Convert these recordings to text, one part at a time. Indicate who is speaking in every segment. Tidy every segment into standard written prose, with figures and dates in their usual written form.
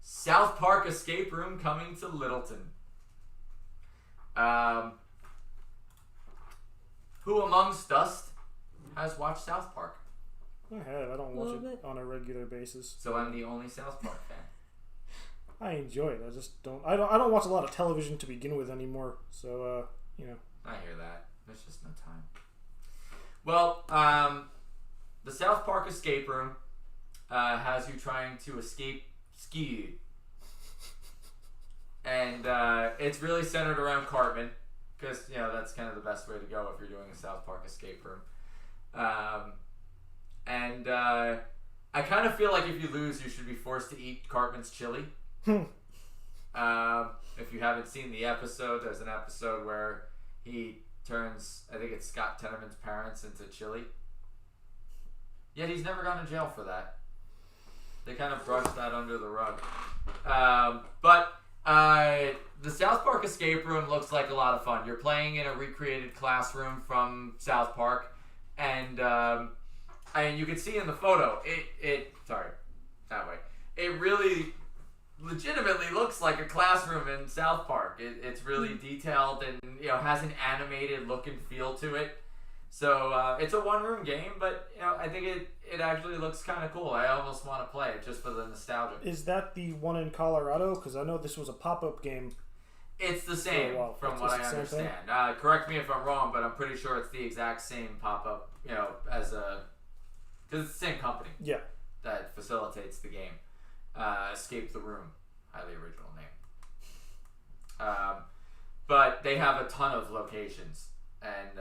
Speaker 1: South Park escape room coming to Littleton. Who amongst us has watched South Park?
Speaker 2: I have. I don't watch it on a regular basis.
Speaker 1: So I'm the only South Park fan.
Speaker 2: I enjoy it. I just don't. I don't watch a lot of television to begin with anymore. So
Speaker 1: I hear that. There's just no time. Well, the South Park escape room has you trying to escape ski, and it's really centered around Cartman, because that's kind of the best way to go if you're doing a South Park escape room. And I kind of feel like if you lose, you should be forced to eat Cartman's chili. If you haven't seen the episode, there's an episode where he turns, I think it's Scott Tenorman's parents, into chili. Yet he's never gone to jail for that. They kind of brushed that under the rug. But the South Park escape room looks like a lot of fun. You're playing in a recreated classroom from South Park, and you can see in the photo, it really legitimately looks like a classroom in South Park. It's really detailed and has an animated look and feel to it. So it's a one-room game, but I think it actually looks kind of cool. I almost want to play it just for the nostalgia.
Speaker 2: Is that the one in Colorado? Because I know this was a pop-up game.
Speaker 1: It's the same, from what I understand. Correct me if I'm wrong, but I'm pretty sure it's the exact same pop-up. Because it's the same company.
Speaker 2: Yeah.
Speaker 1: That facilitates the game. Escape the Room, highly original name. But they have a ton of locations, and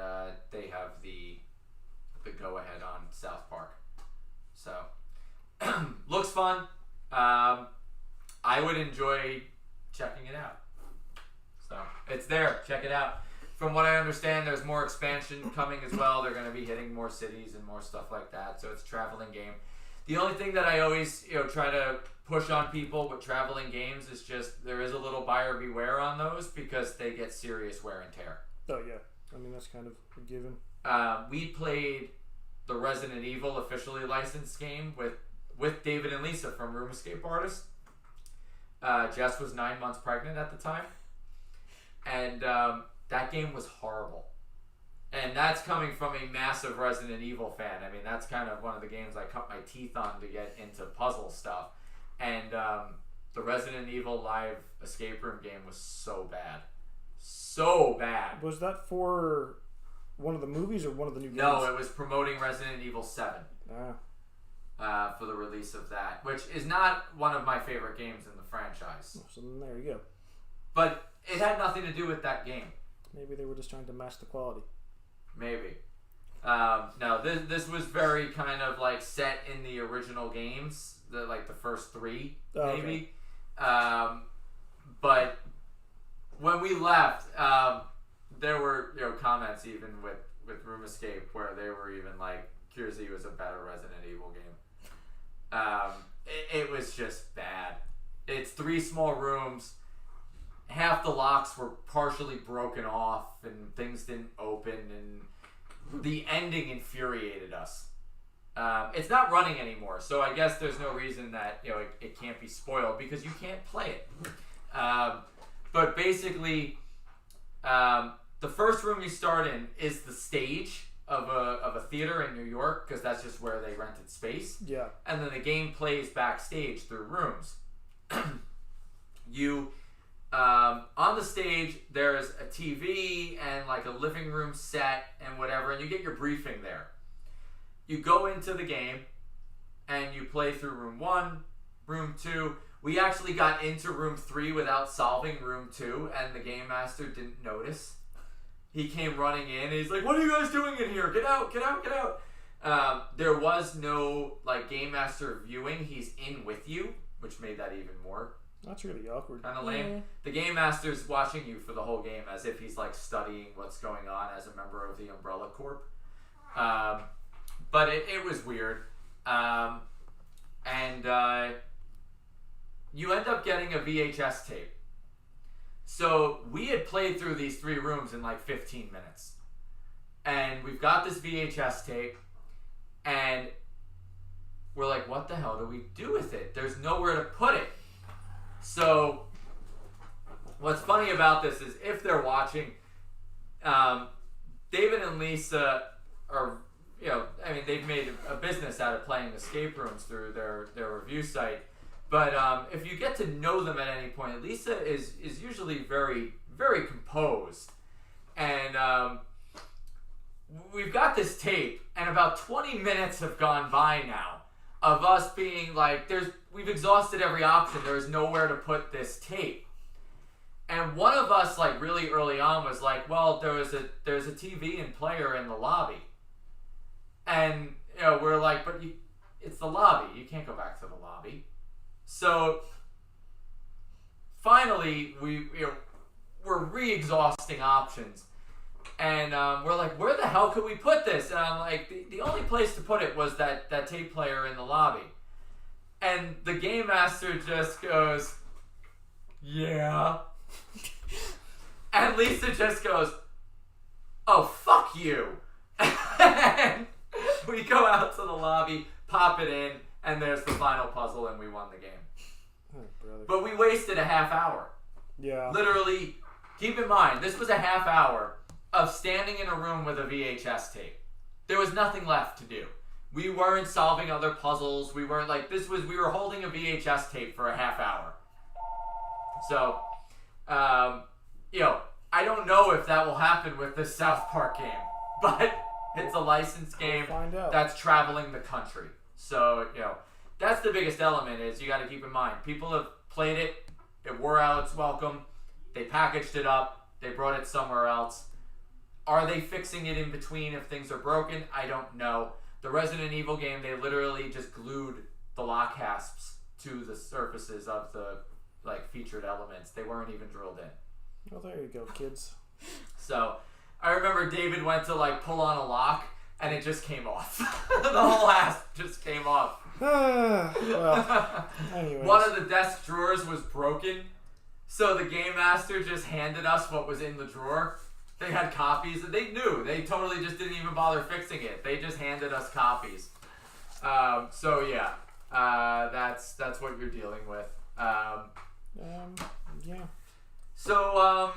Speaker 1: they have the go-ahead on South Park. So, looks fun. I would enjoy checking it out. So, it's there. Check it out. From what I understand, there's more expansion coming as well. They're going to be hitting more cities and more stuff like that. So, it's a traveling game. The only thing that I always try to push on people with traveling games is just there is a little buyer beware on those, because they get serious wear and tear.
Speaker 2: Oh yeah, I mean that's kind of a given.
Speaker 1: We played the Resident Evil officially licensed game with David and Lisa from Room Escape Artists. Jess was 9 months pregnant at the time, and that game was horrible. And that's coming from a massive Resident Evil fan. I mean, that's kind of one of the games I cut my teeth on to get into puzzle stuff. And the Resident Evil live escape room game was so bad. So bad.
Speaker 2: Was that for one of the movies or one of the new games?
Speaker 1: No, it was promoting Resident Evil 7
Speaker 2: Ah.
Speaker 1: for the release of that, which is not one of my favorite games in the franchise.
Speaker 2: So then there you go.
Speaker 1: But it had nothing to do with that game.
Speaker 2: Maybe they were just trying to match the quality.
Speaker 1: Maybe. No, this was very kind of like set in the original games, the first three, maybe. Okay. But when we left, there were comments even with Room Escape where they were even like, Kiersey was a better Resident Evil game. It was just bad. It's 3 small rooms. Half the locks were partially broken off and things didn't open, and the ending infuriated us. It's not running anymore, so I guess there's no reason that it can't be spoiled, because you can't play it. But basically, the first room you start in is the stage of a theater in New York, because that's just where they rented space.
Speaker 2: Yeah. And
Speaker 1: then the game plays backstage through rooms. On the stage, there's a TV and like a living room set and whatever, and you get your briefing there. You go into the game and you play through room 1, room 2. We actually got into room 3 without solving room 2, and the game master didn't notice. He came running in and he's like, "What are you guys doing in here? Get out, get out, get out." There was no game master viewing. He's in with you, which made that even more.
Speaker 2: That's really awkward.
Speaker 1: Kind of lame. Yeah. The game master's watching you for the whole game as if he's studying what's going on as a member of the Umbrella Corp. But it was weird. And you end up getting a VHS tape. So we had played through these 3 rooms in 15 minutes. And we've got this VHS tape. And we're like, what the hell do we do with it? There's nowhere to put it. So, what's funny about this is if they're watching, David and Lisa are, they've made a business out of playing escape rooms through their review site. But if you get to know them at any point, Lisa is usually very, very composed. And we've got this tape, and about 20 minutes have gone by now of us being like, we've exhausted every option. There's nowhere to put this tape. And one of us, like really early on, was like, well, there's a TV and player in the lobby. And we're like, but it's the lobby. You can't go back to the lobby. So finally, we're re-exhausting options. And we're like, where the hell could we put this? And I'm like, the only place to put it was that tape player in the lobby. And the game master just goes, yeah. And Lisa just goes, oh, fuck you. And we go out to the lobby, pop it in, and there's the final puzzle, and we won the game.
Speaker 2: Oh, brother.
Speaker 1: But we wasted a half hour.
Speaker 2: Yeah.
Speaker 1: Literally, keep in mind, this was a half hour of standing in a room with a VHS tape. There was nothing left to do. We weren't solving other puzzles. We weren't like, we were holding a VHS tape for a half hour. So, I don't know if that will happen with this South Park game, but it's a licensed game that's traveling the country. So, that's the biggest element is you got to keep in mind. People have played it. It wore out its welcome. They packaged it up. They brought it somewhere else. Are they fixing it in between if things are broken? I don't know. The Resident Evil game, they literally just glued the lock hasps to the surfaces of the featured elements. They weren't even drilled in.
Speaker 2: Well, there you go, kids.
Speaker 1: So, I remember David went to pull on a lock, and it just came off. The whole hasp just came off.
Speaker 2: Well, anyways.
Speaker 1: One of the desk drawers was broken, so the game master just handed us what was in the drawer. They had copies, and they knew. They totally just didn't even bother fixing it. They just handed us copies. So yeah, that's what you're dealing with.
Speaker 2: Yeah.
Speaker 1: So